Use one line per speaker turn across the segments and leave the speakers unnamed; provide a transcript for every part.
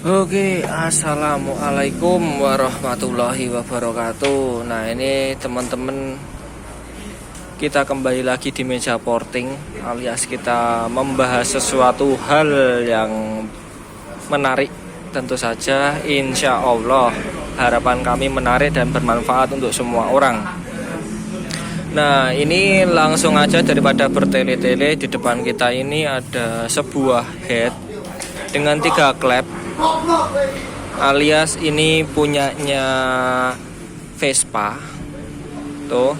Oke, assalamualaikum warahmatullahi wabarakatuh. Nah, ini teman-teman, kita kembali lagi di meja porting, alias kita membahas sesuatu hal yang menarik. Tentu saja, insya Allah harapan kami menarik dan bermanfaat untuk semua orang. Nah, ini langsung aja daripada bertele-tele, di depan kita ini ada sebuah head dengan 3 klep, alias ini punyanya Vespa. Tuh,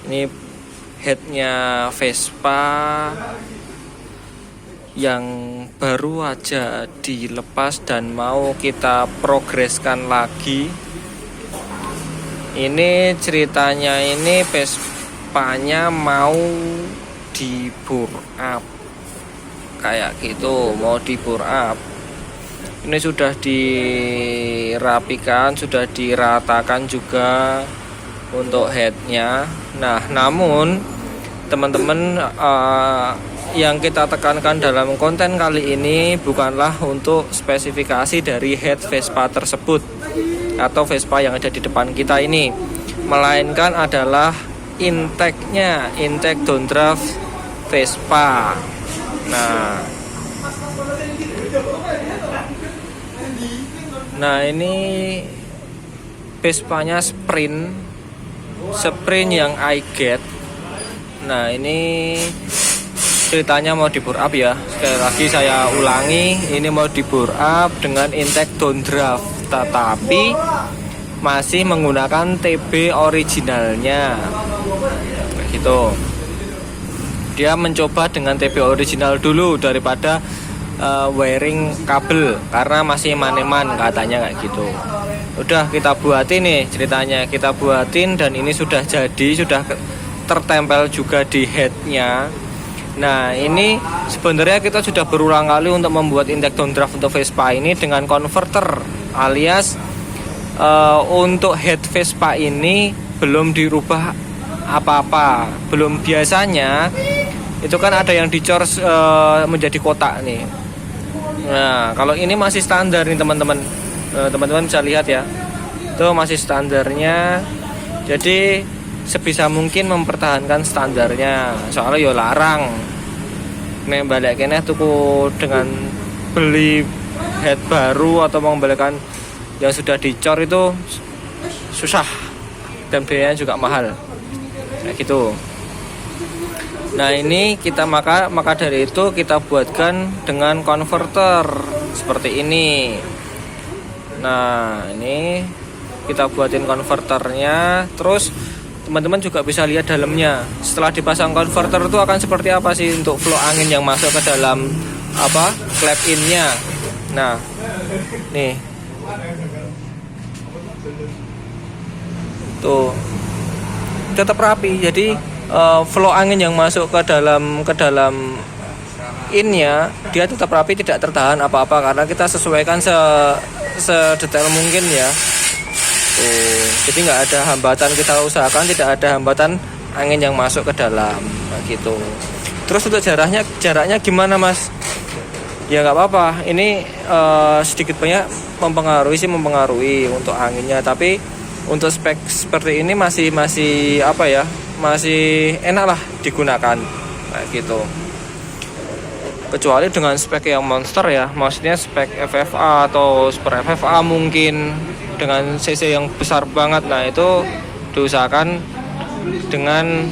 ini headnya Vespa yang baru aja dilepas dan mau kita progreskan lagi. Ini ceritanya, ini Vespanya mau di bore up kayak gitu, mau di bore up. Ini sudah dirapikan, sudah diratakan juga untuk headnya. Nah, namun teman-teman, yang kita tekankan dalam konten kali ini bukanlah untuk spesifikasi dari head Vespa tersebut atau Vespa yang ada di depan kita ini, melainkan adalah intake-nya, intake downdraft Vespa. Nah, ini Vespanya sprint yang I get. Nah, ini ceritanya mau di bore up ya. Sekali lagi saya ulangi, ini mau di bore up dengan intake downdraft, tetapi masih menggunakan TB originalnya. Gitu. Dia mencoba dengan TB original dulu daripada wiring kabel, karena masih maneman katanya kayak gitu. Udah kita buatin nih ceritanya, kita buatin dan ini sudah jadi, sudah tertempel juga di headnya. Nah, ini sebenarnya kita sudah berulang kali untuk membuat intake downdraft untuk Vespa ini dengan converter, alias untuk head Vespa ini belum dirubah apa-apa, belum. Biasanya itu kan ada yang dicor menjadi kotak nih. Nah, kalau ini masih standar nih teman-teman, teman-teman bisa lihat ya, itu masih standarnya. Jadi sebisa mungkin mempertahankan standarnya, soalnya ya larang nek balik kene tuku dengan beli head baru atau mengembalikan yang sudah dicor itu susah dan biayanya juga mahal kayak gitu. Nah, ini kita maka dari itu kita buatkan dengan converter seperti ini. Nah, ini kita buatin konverternya, terus teman-teman juga bisa lihat dalamnya. Setelah dipasang konverter itu akan seperti apa sih untuk flow angin yang masuk ke dalam clap in-nya. Nah, nih. Tuh. Tetap rapi. Jadi flow angin yang masuk ke dalam in-nya dia tetap rapi, tidak tertahan apa-apa karena kita sesuaikan sedetail mungkin ya. Jadi nggak ada hambatan, kita usahakan tidak ada hambatan angin yang masuk ke dalam gitu. Terus untuk jaraknya gimana mas? Ya nggak apa-apa, ini sedikit banyak mempengaruhi untuk anginnya, tapi untuk spek seperti ini masih apa ya, masih enak lah digunakan kayak gitu. Kecuali dengan spek yang monster ya, maksudnya spek FFA atau super FFA mungkin dengan cc yang besar banget. Nah, itu diusahakan dengan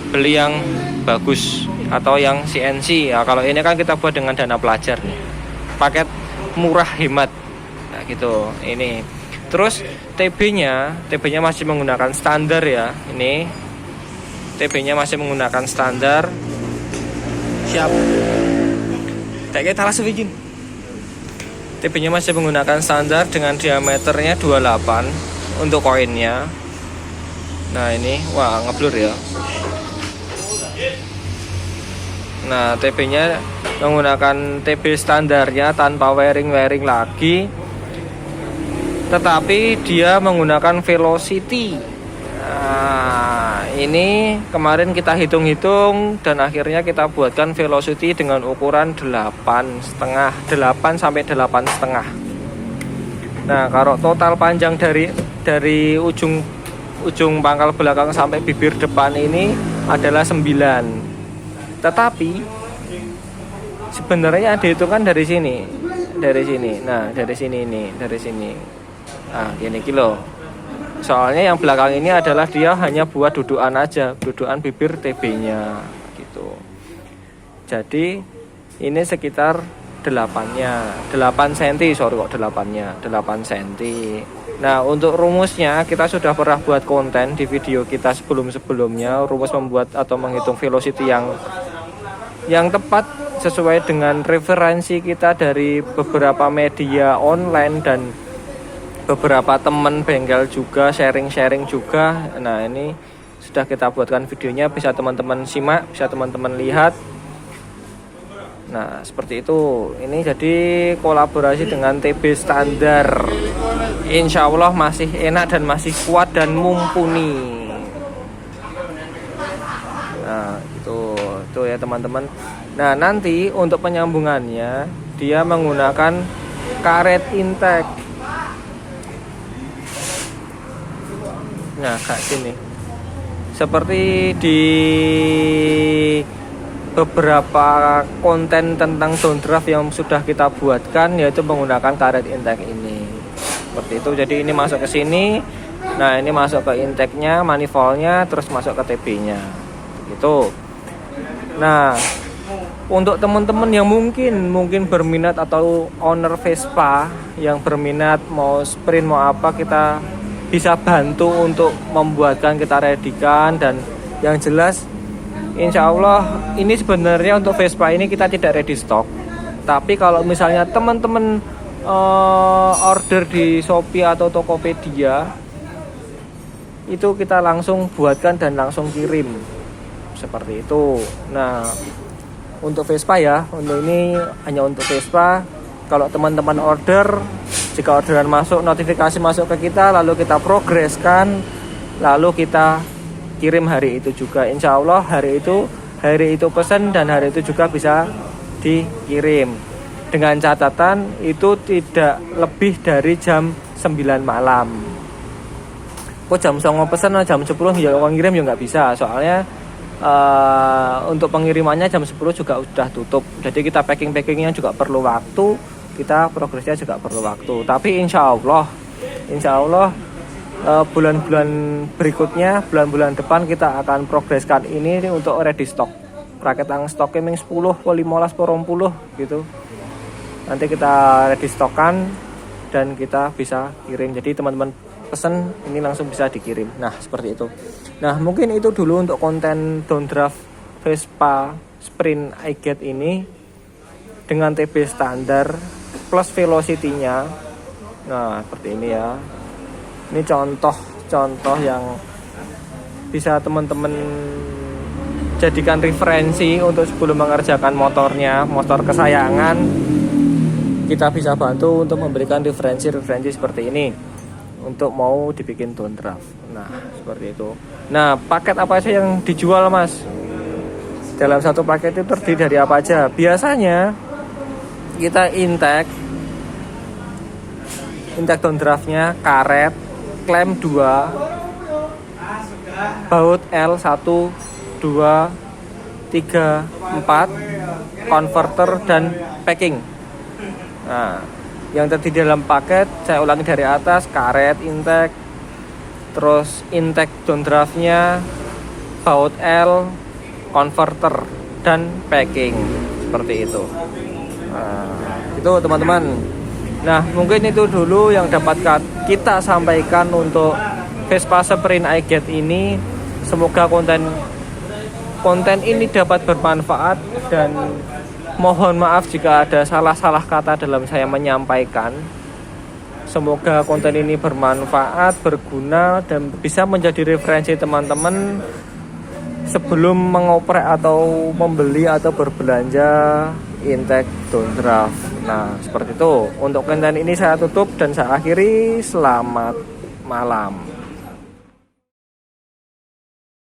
beli yang bagus atau yang CNC ya. Kalau ini kan kita buat dengan dana pelajar nih, paket murah hemat nah gitu. Ini terus TB-nya masih menggunakan standar ya. Ini TB-nya masih menggunakan standar. Siap. Kayak talas begini. TB-nya masih menggunakan standar dengan diameternya 28 untuk koinnya. Nah, ini wah ngeblur ya. Nah, TB-nya menggunakan TB standarnya tanpa wiring lagi, tetapi dia menggunakan velocity. Nah, ini kemarin kita hitung-hitung dan akhirnya kita buatkan velocity dengan ukuran 8 sampai 8,5. Nah, kalau total panjang dari ujung pangkal belakang sampai bibir depan ini adalah 9. Tetapi sebenarnya dihitungkan dari sini. Nah, dari sini. Nah, gini kilo. Soalnya yang belakang ini adalah dia hanya buat dudukan aja, dudukan bibir TB-nya gitu. Jadi ini sekitar 8 cm, sorry kok 8 cm. Nah, untuk rumusnya kita sudah pernah buat konten di video kita sebelumnya, rumus membuat atau menghitung velocity yang tepat sesuai dengan referensi kita dari beberapa media online dan beberapa teman bengkel juga, sharing juga. Nah, ini sudah kita buatkan videonya, bisa teman-teman simak, bisa teman-teman lihat. Nah, seperti itu. Ini jadi kolaborasi dengan TB standar. Insya Allah masih enak dan masih kuat dan mumpuni. Nah, itu ya teman-teman. Nah, nanti untuk penyambungannya dia menggunakan karet intake. Nah, kayak gini. Seperti di beberapa konten tentang downdraft yang sudah kita buatkan, yaitu menggunakan karet intake ini. Seperti itu. Jadi ini masuk ke sini. Nah, ini masuk ke intake-nya, manifoldnya, terus masuk ke TB-nya. Gitu. Nah, untuk teman-teman yang mungkin berminat atau owner Vespa yang berminat mau sprint mau apa, kita bisa bantu untuk membuatkan, kita redikan. Dan yang jelas insya Allah ini sebenarnya untuk Vespa ini kita tidak ready stock. Tapi kalau misalnya teman-teman order di Shopee atau Tokopedia, itu kita langsung buatkan dan langsung kirim seperti itu. Nah, untuk Vespa ya, untuk ini hanya untuk Vespa. Kalau teman-teman order, jika orderan masuk, notifikasi masuk ke kita, lalu kita progreskan, lalu kita kirim hari itu juga. Insya Allah hari itu pesan dan hari itu juga bisa dikirim. Dengan catatan itu tidak lebih dari jam 9 malam. Kok jam 9 pesan, jam 10 ya orang kirim ya nggak bisa. Soalnya untuk pengirimannya jam 10 juga sudah tutup. Jadi kita packing-packingnya juga perlu waktu, kita progresnya juga perlu waktu. Tapi insya Allah bulan-bulan berikutnya, bulan-bulan depan kita akan progreskan ini untuk ready stock. Raket ang stoknya ming 10, 15, 20 gitu. Nanti kita ready stockan dan kita bisa kirim. Jadi teman-teman pesan ini langsung bisa dikirim. Nah, seperti itu. Nah, mungkin itu dulu untuk konten downdraft Vespa Sprint iGet ini dengan TB standar plus velocity-nya. Nah, seperti ini ya. Ini contoh yang bisa teman-teman jadikan referensi untuk sebelum mengerjakan motor kesayangan. Kita bisa bantu untuk memberikan referensi seperti ini untuk mau dibikin downdraft. Nah, seperti itu. Nah, paket apa aja yang dijual, Mas? Dalam satu paket itu terdiri dari apa aja? Biasanya kita intake downdraftnya, karet, klem 2, baut L 1, 2, 3, 4, konverter dan packing. Nah, yang terdiri dalam paket, saya ulangi dari atas, karet intake, terus intake downdraftnya, baut L, konverter dan packing, seperti itu. Nah, itu teman-teman. Nah, mungkin itu dulu yang dapat kita sampaikan untuk Vespa Sprint iGet ini. Semoga konten ini dapat bermanfaat, dan mohon maaf jika ada salah-salah kata dalam saya menyampaikan. Semoga konten ini bermanfaat, berguna, dan bisa menjadi referensi teman-teman sebelum mengoprek atau membeli atau berbelanja intake downdraft. Nah, seperti itu. Untuk konten ini saya tutup dan saya akhiri. Selamat malam.